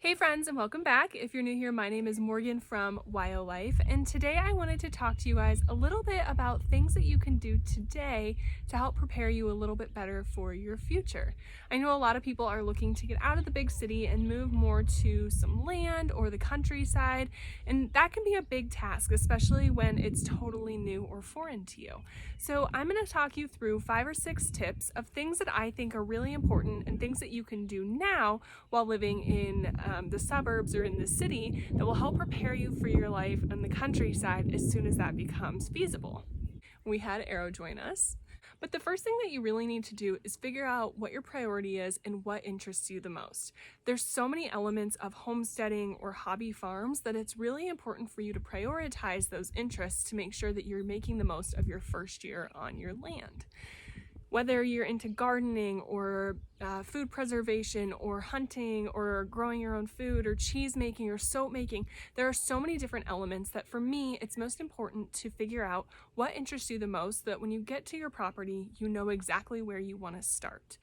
Hey friends, and welcome back. If you're new here, my name is Morgan from Life, and today I wanted to talk to you guys a little bit about things that you can do today to help prepare you a little bit better for your future. I know a lot of people are looking to get out of the big city and move more to some land or the countryside, and that can be a big task, especially when it's totally new or foreign to you. So I'm going to talk you through 5 or 6 tips of things that I think are really important and things that you can do now while living in the suburbs or in the city that will help prepare you for your life in the countryside as soon as that becomes feasible. We had Arrow join us. But the first thing that you really need to do is figure out what your priority is and what interests you the most. There's so many elements of homesteading or hobby farms that it's really important for you to prioritize those interests to make sure that you're making the most of your first year on your land. Whether you're into gardening or food preservation or hunting or growing your own food or cheese making or soap making, there are so many different elements that for me, it's most important to figure out what interests you the most so that when you get to your property, you know exactly where you want to start.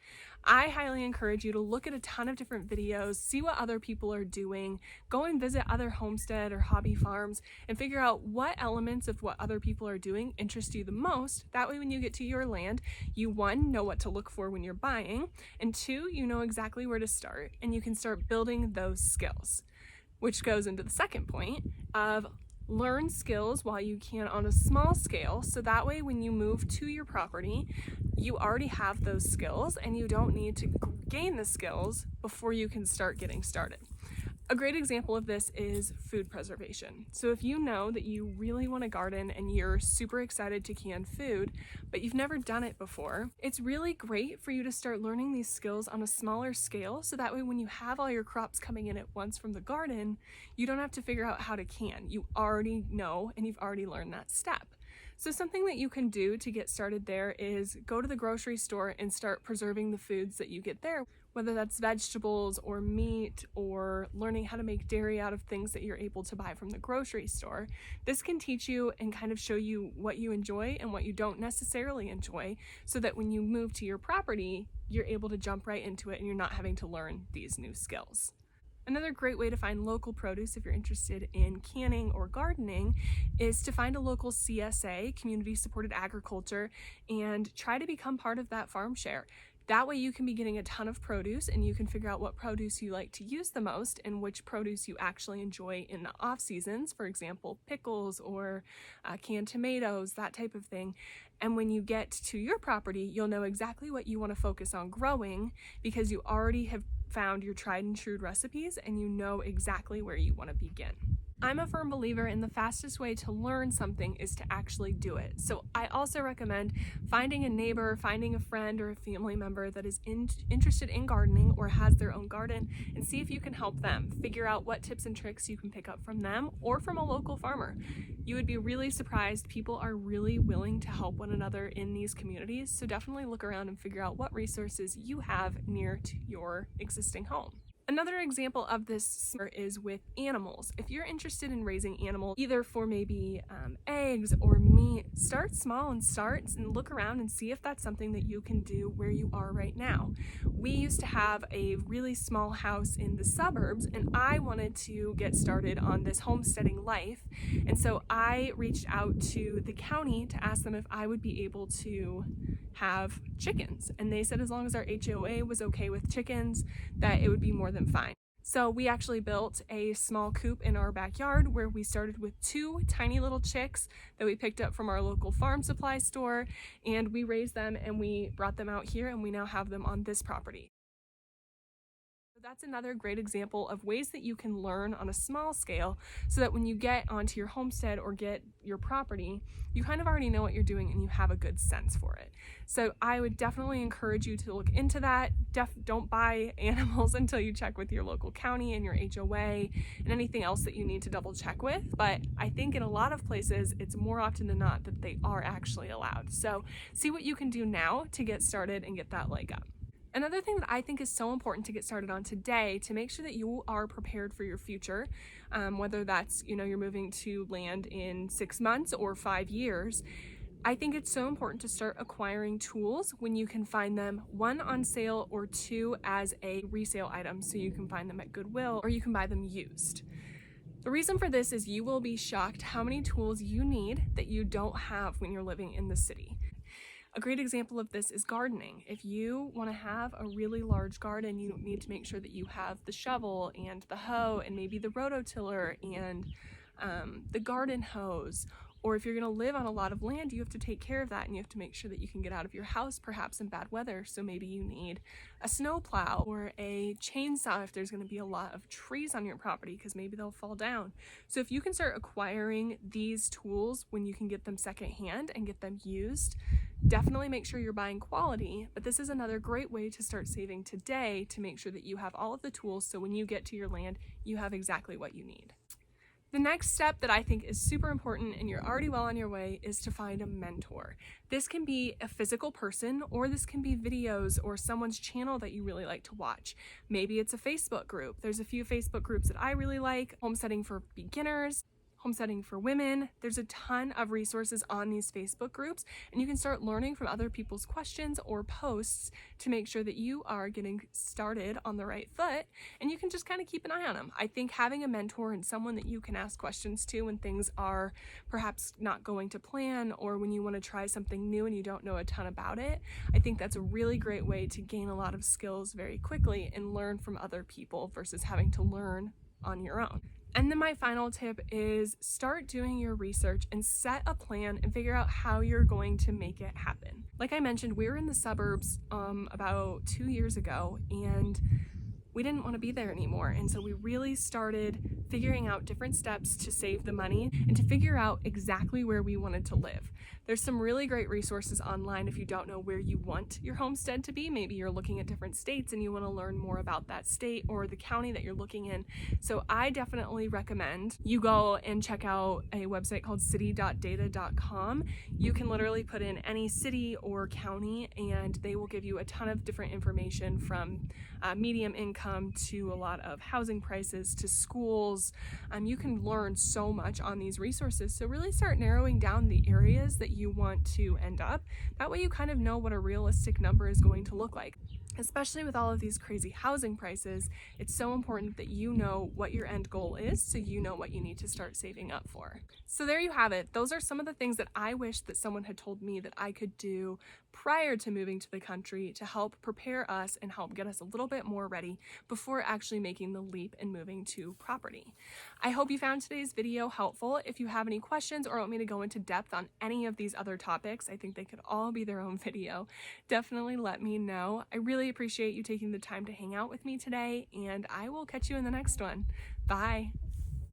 I highly encourage you to look at a ton of different videos, see what other people are doing, go and visit other homestead or hobby farms and figure out what elements of what other people are doing interest you the most. That way when you get to your land, you 1, know what to look for when you're buying, and 2, you know exactly where to start and you can start building those skills. Which goes into the second point of learn skills while you can on a small scale, so that way when you move to your property, you already have those skills and you don't need to gain the skills before you can start getting started. A great example of this is food preservation. So if you know that you really want to garden and you're super excited to can food, but you've never done it before, it's really great for you to start learning these skills on a smaller scale so that way when you have all your crops coming in at once from the garden, you don't have to figure out how to can. You already know and you've already learned that step. So something that you can do to get started there is go to the grocery store and start preserving the foods that you get there, whether that's vegetables or meat or learning how to make dairy out of things that you're able to buy from the grocery store. This can teach you and kind of show you what you enjoy and what you don't necessarily enjoy so that when you move to your property, you're able to jump right into it and you're not having to learn these new skills. Another great way to find local produce if you're interested in canning or gardening is to find a local CSA, community supported agriculture, and try to become part of that farm share. That way you can be getting a ton of produce and you can figure out what produce you like to use the most and which produce you actually enjoy in the off seasons, for example, pickles or canned tomatoes, that type of thing. And when you get to your property, you'll know exactly what you want to focus on growing because you already have found your tried and true recipes and you know exactly where you want to begin. I'm a firm believer in the fastest way to learn something is to actually do it. So I also recommend finding a neighbor, finding a friend or a family member that is interested in gardening or has their own garden and see if you can help them. Figure out what tips and tricks you can pick up from them or from a local farmer. You would be really surprised. People are really willing to help one another in these communities. So definitely look around and figure out what resources you have near to your existing home. Another example of this is with animals. If you're interested in raising animals, either for maybe eggs or meat, start small and look around and see if that's something that you can do where you are right now. We used to have a really small house in the suburbs and I wanted to get started on this homesteading life. And so I reached out to the county to ask them if I would be able to have chickens. And they said as long as our HOA was okay with chickens, that it would be more than fine. So we actually built a small coop in our backyard where we started with 2 tiny little chicks that we picked up from our local farm supply store, and we raised them and we brought them out here and we now have them on this property. So that's another great example of ways that you can learn on a small scale so that when you get onto your homestead or get your property, you kind of already know what you're doing and you have a good sense for it. So I would definitely encourage you to look into that. Don't buy animals until you check with your local county and your HOA and anything else that you need to double check with. But I think in a lot of places, it's more often than not that they are actually allowed. So see what you can do now to get started and get that leg up. Another thing that I think is so important to get started on today to make sure that you are prepared for your future, whether that's, you're moving to land in 6 months or 5 years, I think it's so important to start acquiring tools when you can find them, one, on sale, or two, as a resale item, so you can find them at Goodwill or you can buy them used. The reason for this is you will be shocked how many tools you need that you don't have when you're living in the city. A great example of this is gardening. If you want to have a really large garden, you need to make sure that you have the shovel and the hoe and maybe the rototiller and the garden hose. Or if you're going to live on a lot of land, you have to take care of that and you have to make sure that you can get out of your house perhaps in bad weather. So maybe you need a snowplow or a chainsaw if there's going to be a lot of trees on your property, because maybe they'll fall down. So if you can start acquiring these tools when you can get them secondhand and get them used, definitely make sure you're buying quality. But this is another great way to start saving today, to make sure that you have all of the tools so when you get to your land, you have exactly what you need. The next step that I think is super important, and you're already well on your way, is to find a mentor. This can be a physical person, or this can be videos or someone's channel that you really like to watch. Maybe it's a Facebook group. There's a few Facebook groups that I really like: Homesteading for Beginners, Homesteading for Women. There's a ton of resources on these Facebook groups, and you can start learning from other people's questions or posts to make sure that you are getting started on the right foot, and you can just kind of keep an eye on them. I think having a mentor and someone that you can ask questions to when things are perhaps not going to plan, or when you want to try something new and you don't know a ton about it, I think that's a really great way to gain a lot of skills very quickly and learn from other people versus having to learn on your own. And then my final tip is start doing your research and set a plan and figure out how you're going to make it happen. Like I mentioned, we were in the suburbs about 2 years ago, and we didn't want to be there anymore. And so we really started figuring out different steps to save the money and to figure out exactly where we wanted to live. There's some really great resources online if you don't know where you want your homestead to be. Maybe you're looking at different states and you want to learn more about that state or the county that you're looking in. So I definitely recommend you go and check out a website called city.data.com. You can literally put in any city or county and they will give you a ton of different information, from medium income to a lot of housing prices to schools. You can learn so much on these resources. So really start narrowing down the areas that you want to end up. That way you kind of know what a realistic number is going to look like. Especially with all of these crazy housing prices, it's so important that you know what your end goal is, so you know what you need to start saving up for. So there you have it. Those are some of the things that I wish that someone had told me that I could do prior to moving to the country to help prepare us and help get us a little bit more ready before actually making the leap and moving to property. I hope you found today's video helpful. If you have any questions or want me to go into depth on any of these other topics, I think they could all be their own video. Definitely let me know. I really appreciate you taking the time to hang out with me today, and I will catch you in the next one. Bye.